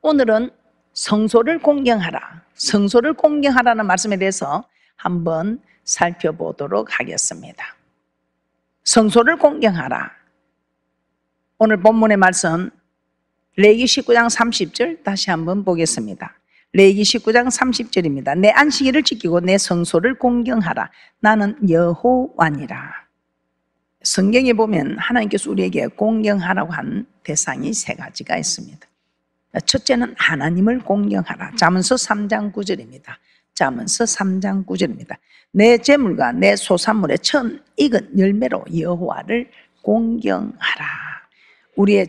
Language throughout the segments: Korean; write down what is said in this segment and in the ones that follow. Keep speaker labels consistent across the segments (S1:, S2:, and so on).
S1: 오늘은 성소를 공경하라, 성소를 공경하라는 말씀에 대해서 한번 살펴보도록 하겠습니다. 성소를 공경하라. 오늘 본문의 말씀 레위기 19장 30절 다시 한번 보겠습니다. 레위기 19장 30절입니다. 내 안식일을 지키고 내 성소를 공경하라. 나는 여호와니라. 성경에 보면 하나님께서 우리에게 공경하라고 한 대상이 세 가지가 있습니다. 첫째는 하나님을 공경하라. 잠언서 3장 9절입니다. 잠언서 3장 9절입니다. 내 재물과 내 소산물의 처음 익은 열매로 여호와를 공경하라. 우리의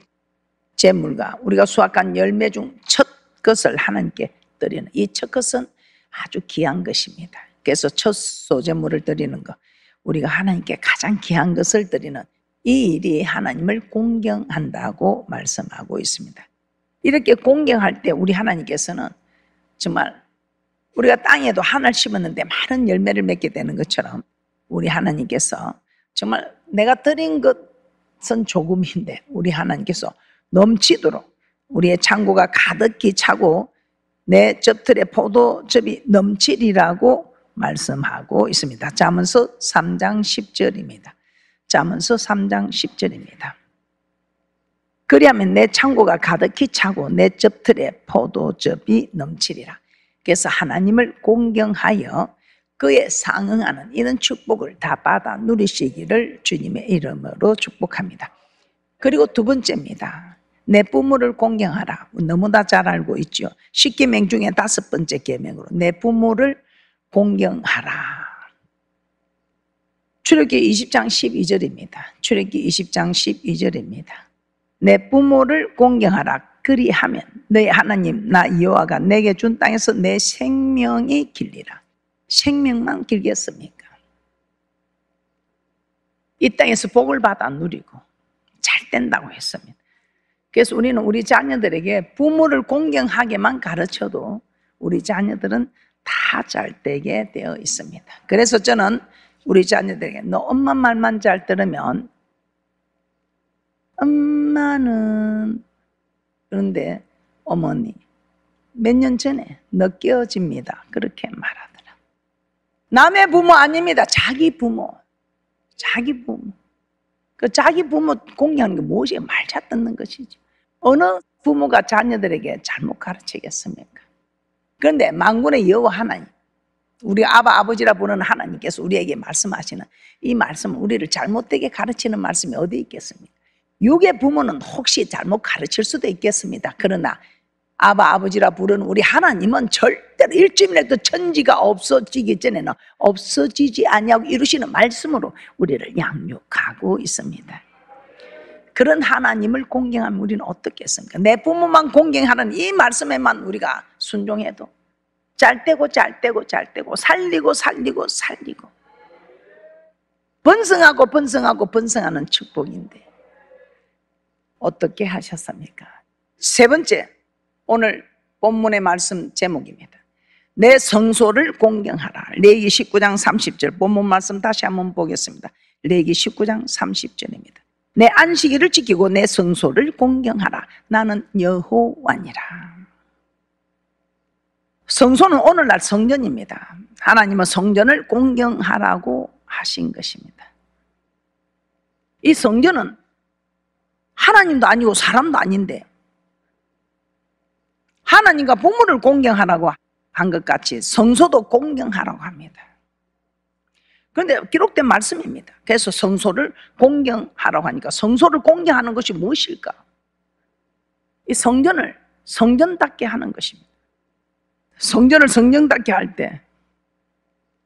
S1: 재물과 우리가 수확한 열매 중 첫 것을 하나님께 드리는 이 첫 것은 아주 귀한 것입니다. 그래서 첫 소재물을 드리는 것, 우리가 하나님께 가장 귀한 것을 드리는 이 일이 하나님을 공경한다고 말씀하고 있습니다. 이렇게 공경할 때 우리 하나님께서는 정말 우리가 땅에도 하나를 심었는데 많은 열매를 맺게 되는 것처럼 우리 하나님께서 정말 내가 드린 것은 조금인데 우리 하나님께서 넘치도록 우리의 창고가 가득히 차고 내 접틀에 포도즙이 넘치리라고 말씀하고 있습니다. 잠언서 3장 10절입니다. 잠언서 3장 10절입니다. 그리하면 내 창고가 가득히 차고 내 접틀에 포도즙이 넘치리라. 그래서 하나님을 공경하여 그에 상응하는 이런 축복을 다 받아 누리시기를 주님의 이름으로 축복합니다. 그리고 두 번째입니다. 내 부모를 공경하라. 너무나 잘 알고 있죠. 10계명 중에 5번째 계명으로 내 부모를 공경하라. 출애굽기 20장 12절입니다. 출애굽기 20장 12절입니다. 내 부모를 공경하라. 그리하면 너희 하나님 나 여호와가 내게 준 땅에서 내 생명이 길리라. 생명만 길겠습니까? 이 땅에서 복을 받아 누리고 잘 된다고 했습니다. 그래서 우리는 우리 자녀들에게 부모를 공경하게만 가르쳐도 우리 자녀들은 다 잘 되게 되어 있습니다. 그래서 저는 우리 자녀들에게 너 엄마 말만 잘 들으면 엄마는 그런데 어머니 몇 년 전에 느껴집니다. 그렇게 말하더라. 남의 부모 아닙니다. 자기 부모. 자기 부모. 그 자기 부모 공경하는 게 무엇이에요? 말 잘 듣는 것이죠. 어느 부모가 자녀들에게 잘못 가르치겠습니까? 그런데 만군의 여호와 하나님, 우리 아버지라 부르는 하나님께서 우리에게 말씀하시는 이 말씀은 우리를 잘못되게 가르치는 말씀이 어디 있겠습니까? 육의 부모는 혹시 잘못 가르칠 수도 있겠습니다. 그러나 아버지라 부르는 우리 하나님은 절대로 일주일에도 천지가 없어지기 전에는 없어지지 아니하고 이루시는 말씀으로 우리를 양육하고 있습니다. 그런 하나님을 공경하면 우리는 어떻겠습니까? 내 부모만 공경하는 이 말씀에만 우리가 순종해도 잘 되고 잘 되고 잘 되고 살리고 살리고 살리고 번성하고 번성하고 번성하는 축복인데 어떻게 하셨습니까? 세 번째, 오늘 본문의 말씀 제목입니다. 내 성소를 공경하라. 레위기 19장 30절 본문 말씀 다시 한번 보겠습니다. 레위기 19장 30절입니다. 내 안식일을 지키고 내 성소를 공경하라. 나는 여호와니라. 성소는 오늘날 성전입니다. 하나님은 성전을 공경하라고 하신 것입니다. 이 성전은 하나님도 아니고 사람도 아닌데 하나님과 부모를 공경하라고 한 것 같이 성소도 공경하라고 합니다. 그런데 기록된 말씀입니다. 그래서 성소를 공경하라고 하니까 성소를 공경하는 것이 무엇일까? 이 성전을 성전답게 하는 것입니다. 성전을 성전답게 할 때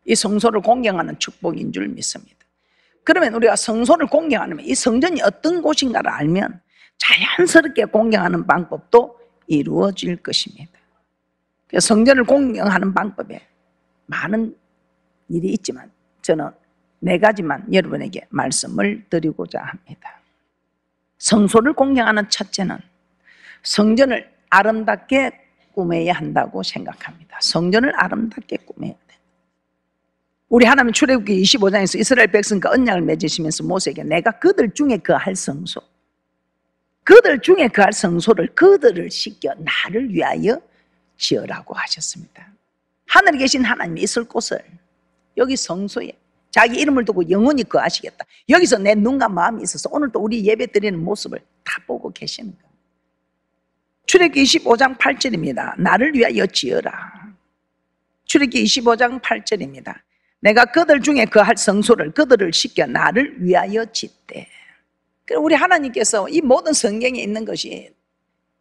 S1: 이 성소를 공경하는 축복인 줄 믿습니다. 그러면 우리가 성소를 공경하면 이 성전이 어떤 곳인가를 알면 자연스럽게 공경하는 방법도 이루어질 것입니다. 성전을 공경하는 방법에 많은 일이 있지만 저는 4가지만 여러분에게 말씀을 드리고자 합니다. 성소를 공경하는 첫째는 성전을 아름답게 꾸며야 한다고 생각합니다. 성전을 아름답게 꾸며야 돼요. 우리 하나님 출애굽기 25장에서 이스라엘 백성과 언약을 맺으시면서 모세에게 내가 그들 중에 거할 성소, 그들 중에 거할 성소를 그들을 씻겨 나를 위하여 지으라고 하셨습니다. 하늘에 계신 하나님이 있을 곳을 여기 성소에 자기 이름을 두고 영원히 거하시겠다. 여기서 내 눈과 마음이 있어서 오늘도 우리 예배 드리는 모습을 다 보고 계시는 겁니다. 출애굽기 25장 8절입니다. 나를 위하여 지으라. 출애굽기 25장 8절입니다. 내가 그들 중에 거할 성소를 그들을 씻겨 나를 위하여 짓되. 우리 하나님께서 이 모든 성경에 있는 것이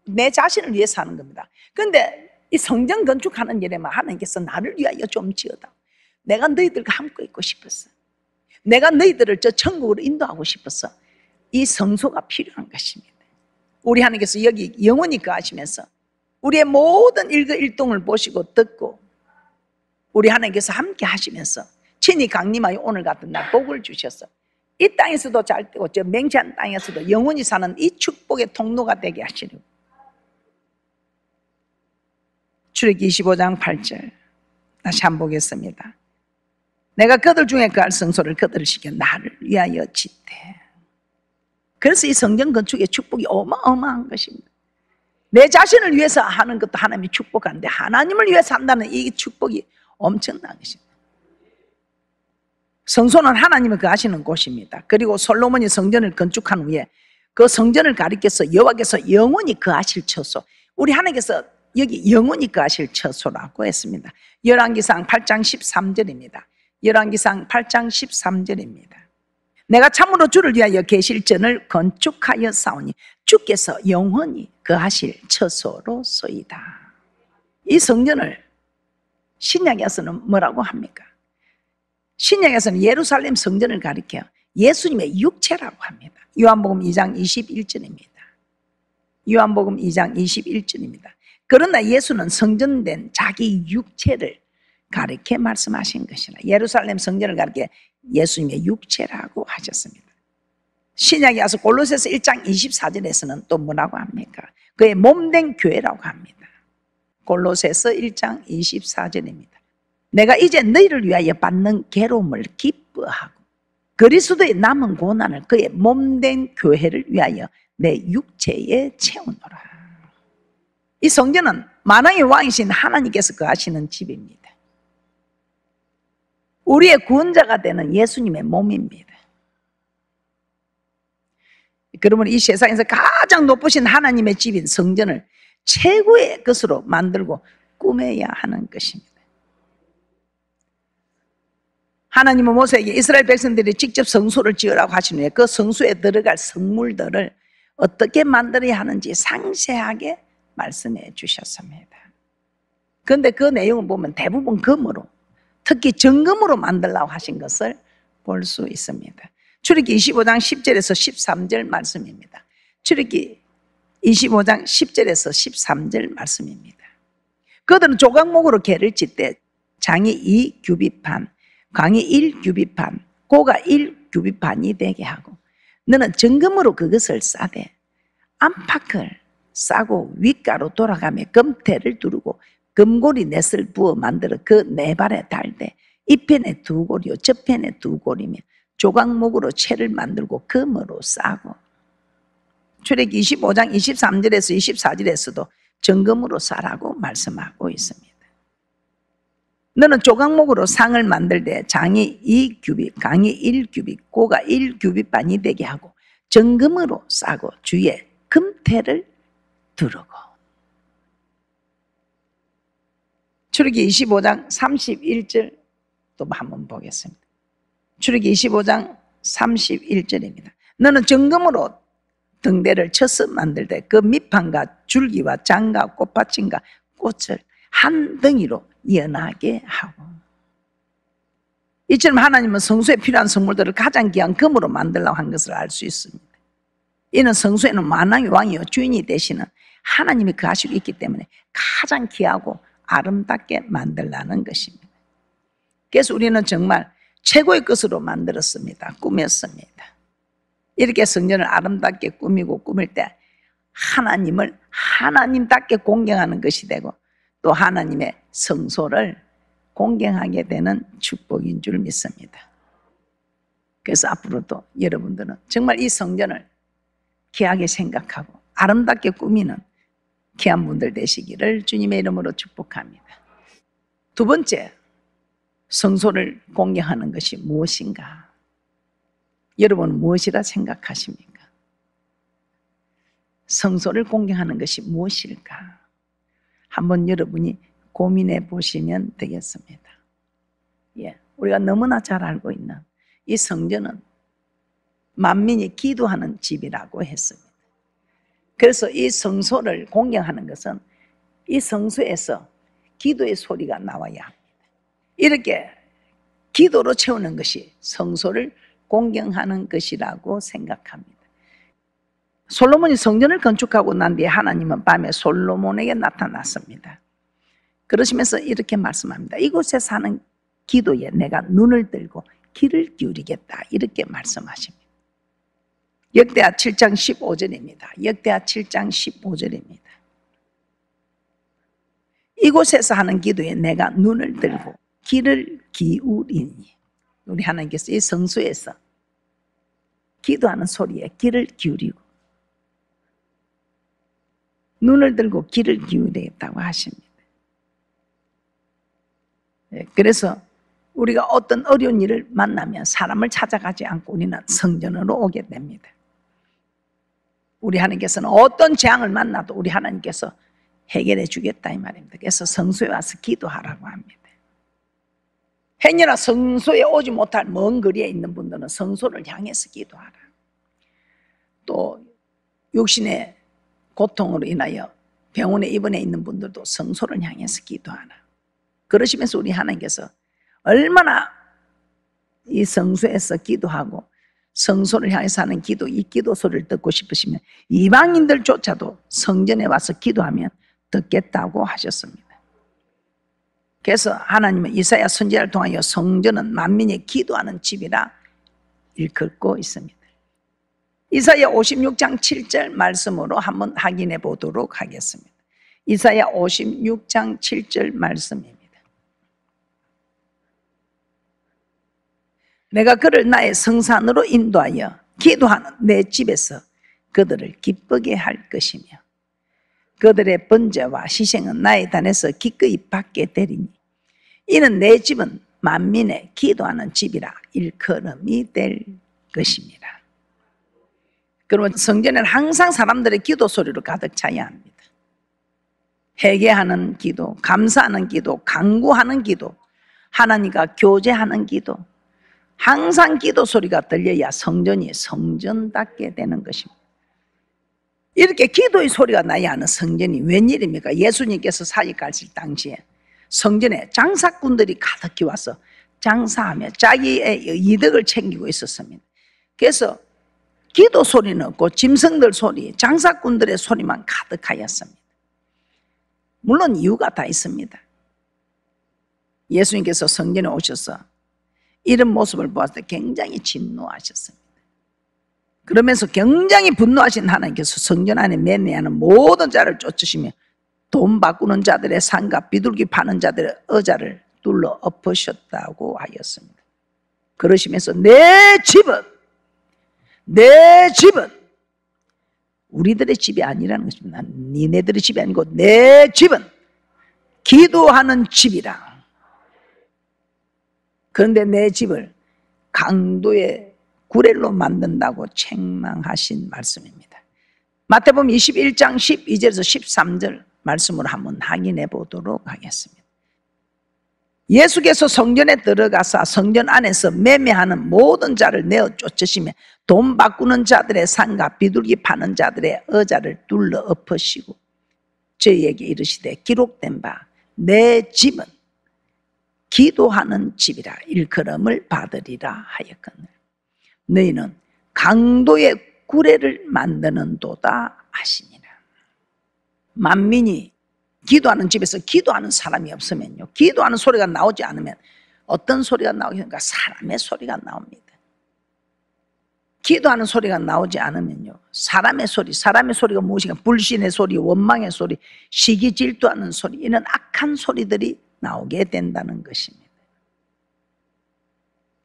S1: 내 자신을 위해서 하는 겁니다. 그런데 이 성전 건축하는 일에만 하나님께서 나를 위하여 좀 지어다. 내가 너희들과 함께 있고 싶었어. 내가 너희들을 저 천국으로 인도하고 싶어서 이 성소가 필요한 것입니다. 우리 하나님께서 여기 영원히 거하시면서 우리의 모든 일거일동을 보시고 듣고 우리 하나님께서 함께 하시면서 친히 강림하여 오늘 같은 날 복을 주셔서 이 땅에서도 잘 되고 저 맹세한 땅에서도 영원히 사는 이 축복의 통로가 되게 하시려고. 출애굽기 25장 8절 다시 한번 보겠습니다. 내가 그들 중에 거할 성소를 그들을 씻겨 나를 위하여 짓되. 그래서 이 성전 건축의 축복이 어마어마한 것입니다. 내 자신을 위해서 하는 것도 하나님이 축복하는데 하나님을 위해서 한다는 이 축복이 엄청난 것입니다. 성소는 하나님이 거하시는 곳입니다. 그리고 솔로몬이 성전을 건축한 후에 그 성전을 가리켜서 여호와께서 영원히 거하실 처소, 우리 하나님께서 여기 영원히 거하실 처소라고 했습니다. 열왕기상 8장 13절입니다. 열왕기상 8장 13절입니다. 내가 참으로 주를 위하여 계실전을 건축하여 싸우니 주께서 영원히 거하실 처소로소이다. 이 성전을 신약에서는 뭐라고 합니까? 신약에서는 예루살렘 성전을 가리켜 예수님의 육체라고 합니다. 요한복음 2장 21절입니다. 요한복음 2장 21절입니다. 그러나 예수는 성전된 자기 육체를 가리켜 말씀하신 것이라. 예루살렘 성전을 가리켜 예수님의 육체라고 하셨습니다. 신약에 와서 골로새서 1장 24절에서는 또 뭐라고 합니까? 그의 몸된 교회라고 합니다. 골로새서 1장 24절입니다. 내가 이제 너희를 위하여 받는 괴로움을 기뻐하고 그리스도의 남은 고난을 그의 몸된 교회를 위하여 내 육체에 채우노라. 이 성전은 만왕의 왕이신 하나님께서 거하시는 집입니다. 우리의 구원자가 되는 예수님의 몸입니다. 그러면 이 세상에서 가장 높으신 하나님의 집인 성전을 최고의 것으로 만들고 꾸며야 하는 것입니다. 하나님은 모세에게 이스라엘 백성들이 직접 성소를 지으라고 하신 후에 그 성소에 들어갈 성물들을 어떻게 만들어야 하는지 상세하게 말씀해 주셨습니다. 그런데 그 내용을 보면 대부분 금으로, 특히 정금으로 만들라고 하신 것을 볼 수 있습니다. 출애굽기 25장 10절에서 13절 말씀입니다. 출애굽기 25장 10절에서 13절 말씀입니다. 그들은 조각목으로 개를 짓되 장이 2규빗 반, 광이 1규빗 반, 고가 1규빗 반이 되게 하고 너는 정금으로 그것을 싸되 안팎을 싸고 윗가로 돌아가며 금태를 두르고 금고리 넷을 부어 만들어 그 네 발에 달되 이 편에 두 고리요 저 편에 두 고리며 조각목으로 채를 만들고 금으로 싸고. 출애굽기 25장 23절에서 24절에서도 정금으로 싸라고 말씀하고 있습니다. 너는 조각목으로 상을 만들되 장이 2규빗, 강이 1규빗, 고가 1규빗 반이 되게 하고 정금으로 싸고 주위에 금태를 두르고. 출애굽기 25장 31절 또 한번 보겠습니다. 출애굽기 25장 31절입니다. 너는 정금으로 등대를 쳐서 만들되 그 밑판과 줄기와 장과 꽃받침과 꽃을 한 덩이로 연하게 하고. 이처럼 하나님은 성소에 필요한 성물들을 가장 귀한 금으로 만들려고 한 것을 알 수 있습니다. 이는 성소에는 만왕의 왕이요 주인이 되시는 하나님이 거하시고 있기 때문에 가장 귀하고 아름답게 만들라는 것입니다. 그래서 우리는 정말 최고의 것으로 만들었습니다. 꾸몄습니다. 이렇게 성전을 아름답게 꾸미고 꾸밀 때 하나님을 하나님답게 공경하는 것이 되고 또 하나님의 성소를 공경하게 되는 축복인 줄 믿습니다. 그래서 앞으로도 여러분들은 정말 이 성전을 귀하게 생각하고 아름답게 꾸미는 귀한 분들 되시기를 주님의 이름으로 축복합니다. 두 번째, 성소를 공경하는 것이 무엇인가? 여러분은 무엇이라 생각하십니까? 성소를 공경하는 것이 무엇일까? 한번 여러분이 고민해 보시면 되겠습니다. 우리가 너무나 잘 알고 있는 이 성전은 만민이 기도하는 집이라고 했습니다. 그래서 이 성소를 공경하는 것은 이 성소에서 기도의 소리가 나와야 합니다. 이렇게 기도로 채우는 것이 성소를 공경하는 것이라고 생각합니다. 솔로몬이 성전을 건축하고 난 뒤에 하나님은 밤에 솔로몬에게 나타났습니다. 그러시면서 이렇게 말씀합니다. 이곳에 사는 기도에 내가 눈을 들고 귀를 기울이겠다, 이렇게 말씀하십니다. 역대하 7장 15절입니다. 역대하 7장 15절입니다. 이곳에서 하는 기도에 내가 눈을 들고 귀를 기울이니, 우리 하나님께서 이 성소에서 기도하는 소리에 귀를 기울이고 눈을 들고 귀를 기울이겠다고 하십니다. 그래서 우리가 어떤 어려운 일을 만나면 사람을 찾아가지 않고 우리는 성전으로 오게 됩니다. 우리 하나님께서는 어떤 재앙을 만나도 우리 하나님께서 해결해 주겠다 이 말입니다. 그래서 성소에 와서 기도하라고 합니다. 행여나 성소에 오지 못할 먼 거리에 있는 분들은 성소를 향해서 기도하라. 또 육신의 고통으로 인하여 병원에 입원해 있는 분들도 성소를 향해서 기도하라. 그러시면서 우리 하나님께서 얼마나 이 성소에서 기도하고 성소를 향해서 하는 기도, 이 기도 소리를 듣고 싶으시면 이방인들조차도 성전에 와서 기도하면 듣겠다고 하셨습니다. 그래서 하나님은 이사야 선지자를 통하여 성전은 만민이 기도하는 집이라 일컫고 있습니다. 이사야 56장 7절 말씀으로 한번 확인해 보도록 하겠습니다. 이사야 56장 7절 말씀입니다. 내가 그를 나의 성산으로 인도하여 기도하는 내 집에서 그들을 기쁘게 할 것이며 그들의 번제와 희생은 나의 단에서 기꺼이 받게 되리니 이는 내 집은 만민의 기도하는 집이라 일컬음이 될 것입니다. 그러면 성전에는 항상 사람들의 기도 소리로 가득 차야 합니다. 회개하는 기도, 감사하는 기도, 간구하는 기도, 하나님과 교제하는 기도, 항상 기도 소리가 들려야 성전이 성전답게 되는 것입니다. 이렇게 기도의 소리가 나야 하는 성전이 웬일입니까? 예수님께서 사직 가실 당시에 성전에 장사꾼들이 가득히 와서 장사하며 자기의 이득을 챙기고 있었습니다. 그래서 기도 소리는 없고 짐승들 소리, 장사꾼들의 소리만 가득하였습니다. 물론 이유가 다 있습니다. 예수님께서 성전에 오셔서 이런 모습을 보았을 때 굉장히 진노하셨습니다. 그러면서 굉장히 분노하신 하나님께서 성전 안에 매매하는 모든 자를 쫓으시며 돈 바꾸는 자들의 상과 비둘기 파는 자들의 의자를 둘러 엎으셨다고 하였습니다. 그러시면서 내 집은 우리들의 집이 아니라는 것입니다. 니네들의 집이 아니고 내 집은 기도하는 집이라. 그런데 내 집을 강도의 구렐로 만든다고 책망하신 말씀입니다. 마태복음 21장 12절에서 13절 말씀으로 한번 확인해 보도록 하겠습니다. 예수께서 성전에 들어가사 성전 안에서 매매하는 모든 자를 내어 쫓으시며 돈 바꾸는 자들의 상과 비둘기 파는 자들의 의자를 둘러 엎으시고 저희에게 이르시되 기록된 바 내 집은 기도하는 집이라 일컬음을 받으리라 하였거늘 너희는 강도의 구레를 만드는도다 하시니라. 만민이 기도하는 집에서 기도하는 사람이 없으면요, 기도하는 소리가 나오지 않으면 어떤 소리가 나오겠습니까? 사람의 소리가 나옵니다. 기도하는 소리가 나오지 않으면요, 사람의 소리가 무엇인가? 불신의 소리, 원망의 소리, 시기 질투하는 소리, 이런 악한 소리들이 나오게 된다는 것입니다.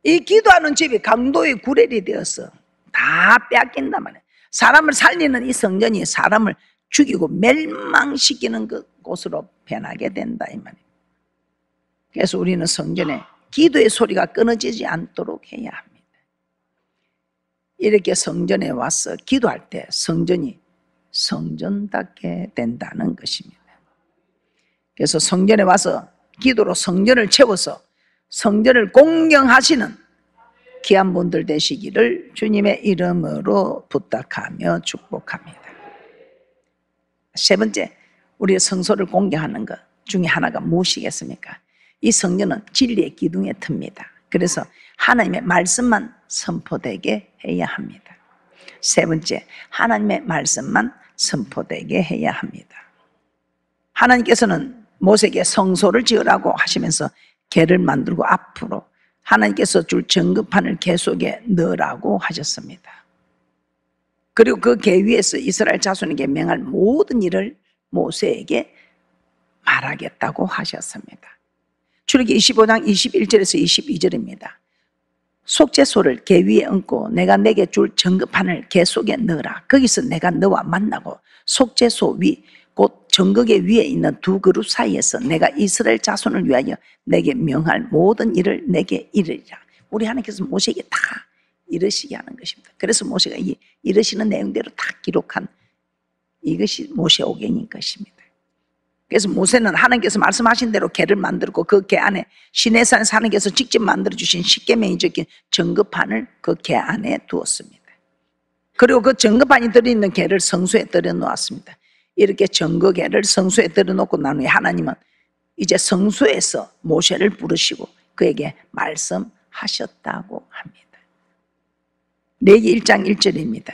S1: 이 기도하는 집이 강도의 구렐이 되어서 다 빼앗긴단 말이에요. 사람을 살리는 이 성전이 사람을 죽이고 멸망시키는 그곳으로 변하게 된다 이 말이에요. 그래서 우리는 성전에 기도의 소리가 끊어지지 않도록 해야 합니다. 이렇게 성전에 와서 기도할 때 성전이 성전답게 된다는 것입니다. 그래서 성전에 와서 기도로 성전을 채워서 성전을 공경하시는 귀한 분들 되시기를 주님의 이름으로 부탁하며 축복합니다. 세 번째, 우리의 성소를 공경하는 것 중에 하나가 무엇이겠습니까? 이 성전은 진리의 기둥에 틉니다. 그래서 하나님의 말씀만 선포되게 해야 합니다. 세 번째, 하나님의 말씀만 선포되게 해야 합니다. 하나님께서는 모세에게 성소를 지으라고 하시면서 궤를 만들고 앞으로 하나님께서 줄 정금판을 궤 속에 넣으라고 하셨습니다. 그리고 그 궤 위에서 이스라엘 자손에게 명할 모든 일을 모세에게 말하겠다고 하셨습니다. 출애굽기 25장 21절에서 22절입니다. 속죄소를 궤 위에 얹고 내가 내게 줄 정금판을 궤 속에 넣으라. 거기서 내가 너와 만나고 속죄소 위 곧 정극의 위에 있는 두 그룹 사이에서 내가 이스라엘 자손을 위하여 내게 명할 모든 일을 내게 이르리라. 우리 하나님께서 모세에게 다 이르시게 하는 것입니다. 그래서 모세가 이 이르시는 내용대로 다 기록한 이것이 모세오경인 것입니다. 그래서 모세는 하나님께서 말씀하신 대로 궤를 만들고 그 궤 안에 시내산에서 하나님께서 직접 만들어주신 십계명이 적힌 정금판을 그 궤 안에 두었습니다. 그리고 그 정금판이 들어있는 궤를 성소에 들여 놓았습니다. 이렇게 정거궤를 성소에 들여놓고 난 후에 하나님은 이제 성소에서 모세를 부르시고 그에게 말씀하셨다고 합니다. 레위기 1장 1절입니다.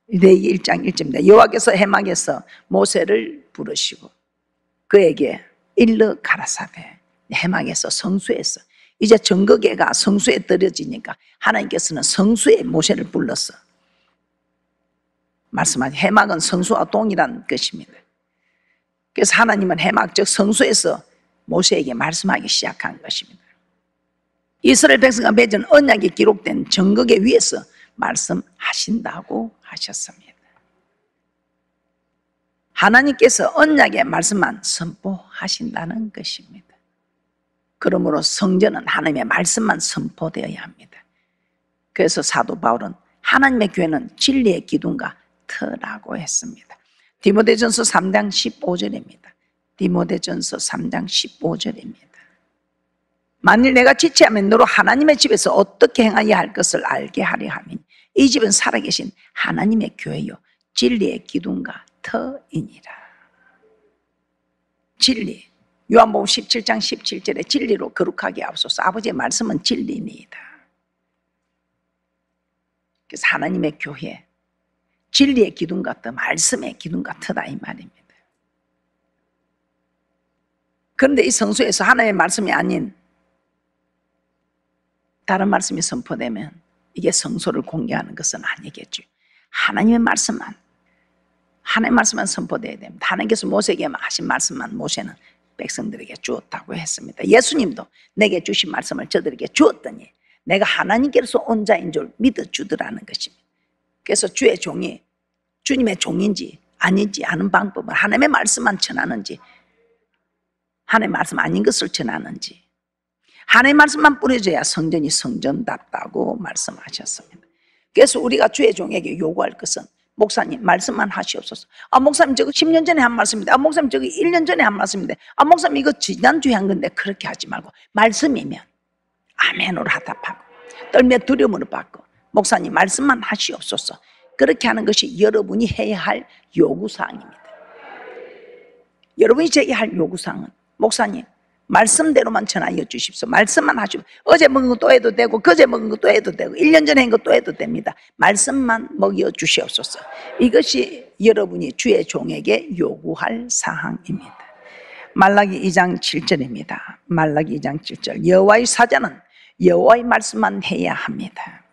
S1: 레위기 1장 1절입니다. 여호와께서 해막에서 모세를 부르시고 그에게 일러 가라사대. 해막에서 성소에서 이제 정거궤가 성소에 들여지니까 하나님께서는 성소에 모세를 불렀어. 말씀하신 해막은 성소와 동일한 것입니다. 그래서 하나님은 해막 즉 성소에서 모세에게 말씀하기 시작한 것입니다. 이스라엘 백성과 맺은 언약이 기록된 정거궤 위에서 말씀하신다고 하셨습니다. 하나님께서 언약의 말씀만 선포하신다는 것입니다. 그러므로 성전은 하나님의 말씀만 선포되어야 합니다. 그래서 사도 바울은 하나님의 교회는 진리의 기둥과 터라고 했습니다. 디모데전서 3장 15절입니다. 디모데전서 3장 15절입니다. 만일 내가 지체하면 너로 하나님의 집에서 어떻게 행하여야 할 것을 알게 하려 하면 이 집은 살아계신 하나님의 교회요 진리의 기둥과 터이니라. 진리, 요한복음 17장 17절에 진리로 거룩하게 하옵소서. 아버지의 말씀은 진리니이다. 그래서 하나님의 교회 진리의 기둥과 터, 말씀의 기둥과 터다 이 말입니다. 그런데 이 성소에서 하나님의 말씀이 아닌 다른 말씀이 선포되면 이게 성소를 공개하는 것은 아니겠죠. 하나님의 말씀만 선포되어야 됩니다. 하나님께서 모세에게 하신 말씀만 모세는 백성들에게 주었다고 했습니다. 예수님도 내게 주신 말씀을 저들에게 주었더니 내가 하나님께로서 온 자인 줄 믿어주더라는 것입니다. 그래서 주의 종이 주님의 종인지 아닌지 아는 방법은 하나님의 말씀만 전하는지 하나님의 말씀 아닌 것을 전하는지 하나님의 말씀만 뿌려져야 성전이 성전답다고 말씀하셨습니다. 그래서 우리가 주의 종에게 요구할 것은 목사님 말씀만 하시옵소서. 목사님 저거 10년 전에 한 말씀인데 목사님 저거 1년 전에 한 말씀인데 목사님 이거 지난주에 한 건데 그렇게 하지 말고 말씀이면 아멘으로 하답하고 떨며 두려움으로 받고 목사님 말씀만 하시옵소서. 그렇게 하는 것이 여러분이 해야 할 요구사항입니다. 여러분이 제기할 요구사항은 목사님 말씀대로만 전하여 주십시오. 말씀만 하시고 어제 먹은 거 또 해도 되고 그제 먹은 거 또 해도 되고 1년 전에 한 거 또 해도 됩니다. 말씀만 먹여 주시옵소서. 이것이 여러분이 주의 종에게 요구할 사항입니다. 말라기 2장 7절입니다. 말라기 2장 7절 여호와의 사자는 여호와의 말씀만 해야 합니다.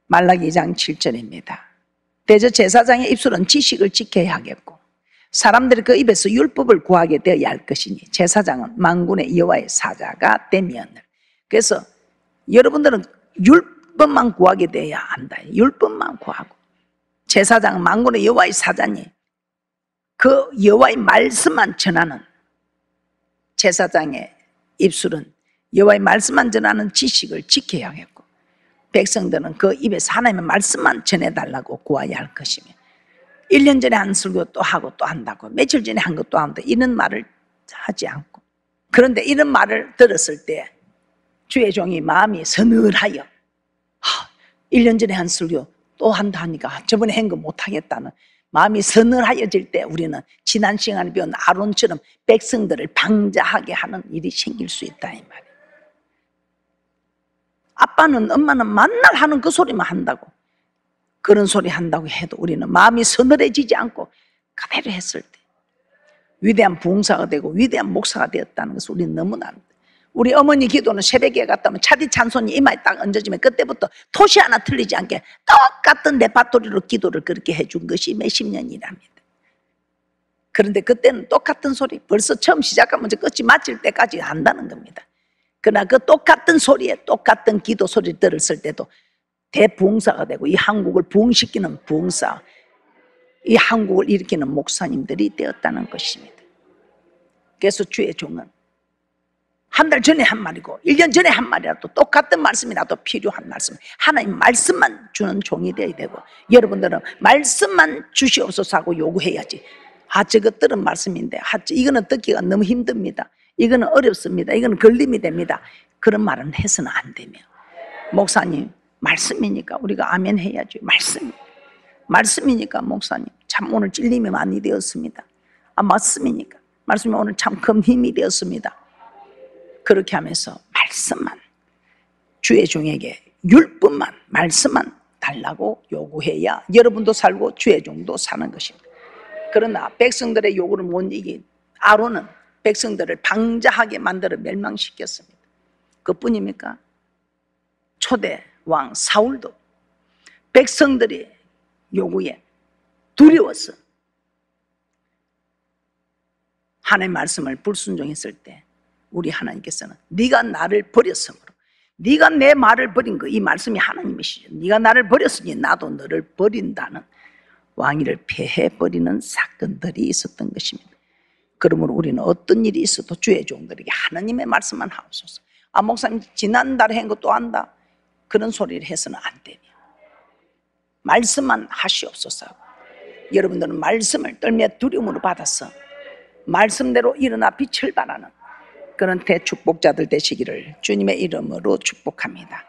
S1: 말라기 2장 7절입니다. 대제사장의 입술은 지식을 지켜야 하겠고 사람들이 그 입에서 율법을 구하게 되어야 할 것이니 제사장은 만군의 여호와의 사자가 되면 그래서 여러분들은 율법만 구하게 되어야 한다. 율법만 구하고 제사장 만군의 여호와의 사자니 그 여호와의 말씀만 전하는 제사장의 입술은 여호와의 말씀만 전하는 지식을 지켜야 하겠고, 백성들은 그 입에서 하나님의 말씀만 전해달라고 구해야 할 것이며, 1년 전에 한 설교 또 하고 또 한다고, 며칠 전에 한 것 또 한다, 이런 말을 하지 않고, 그런데 이런 말을 들었을 때 주의 종이 마음이 서늘하여 1년 전에 한 설교 또 한다 하니까 저번에 한 거 못하겠다는 마음이 서늘하여질 때 우리는 지난 시간에 배운 아론처럼 백성들을 방자하게 하는 일이 생길 수 있다 이 말이에요. 아빠는 엄마는 만날 하는 그 소리만 한다고, 그런 소리 한다고 해도 우리는 마음이 서늘해지지 않고 그대로 했을 때 위대한 부흥사가 되고 위대한 목사가 되었다는 것을 우리는 너무나 압니다. 우리 어머니 기도는 새벽에 갔다면 차디 찬송이 이마에 딱 얹어지면 그때부터 토시 하나 틀리지 않게 똑같은 레파토리로 기도를 그렇게 해준 것이 몇십 년이랍니다. 그런데 그때는 똑같은 소리, 벌써 처음 시작하면서 끝이 마칠 때까지 한다는 겁니다. 그러나 그 똑같은 소리에 똑같은 기도 소리를 들었을 때도 대부흥사가 되고 이 한국을 부흥시키는 부흥사, 이 한국을 일으키는 목사님들이 되었다는 것입니다. 그래서 주의 종은 한 달 전에 한 말이고 1년 전에 한 말이라도 똑같은 말씀이라도 필요한 말씀, 하나님 말씀만 주는 종이 되어야 되고, 여러분들은 말씀만 주시옵소서 하고 요구해야지. 저거 들은 말씀인데 이거는 듣기가 너무 힘듭니다, 이거는 어렵습니다, 이거는 걸림이 됩니다, 그런 말은 해서는 안 되며, 목사님 말씀이니까 우리가 아멘 해야죠. 말씀이니까 목사님 참 오늘 찔림이 많이 되었습니다. 말씀이니까 말씀이 오늘 참 큰 힘이 되었습니다. 그렇게 하면서 말씀만, 주의 종에게 율법만, 말씀만 달라고 요구해야 여러분도 살고 주의 종도 사는 것입니다. 그러나 백성들의 요구를 못 이긴 아론은 백성들을 방자하게 만들어 멸망시켰습니다. 그뿐입니까? 초대 왕 사울도 백성들의 요구에 두려워서 하나님의 말씀을 불순종했을 때 우리 하나님께서는 네가 나를 버렸으므로, 네가 내 말을 버린 거, 이 말씀이 하나님이시죠. 네가 나를 버렸으니 나도 너를 버린다는 왕위를 폐해버리는 사건들이 있었던 것입니다. 그러므로 우리는 어떤 일이 있어도 주의 종들에게 하나님의 말씀만 하옵소서. 목사님 지난달에 한 거 또 한다, 그런 소리를 해서는 안 되며 말씀만 하시옵소서. 여러분들은 말씀을 떨며 두려움으로 받아서 말씀대로 일어나 빛을 발하는 그런 대축복자들 되시기를 주님의 이름으로 축복합니다.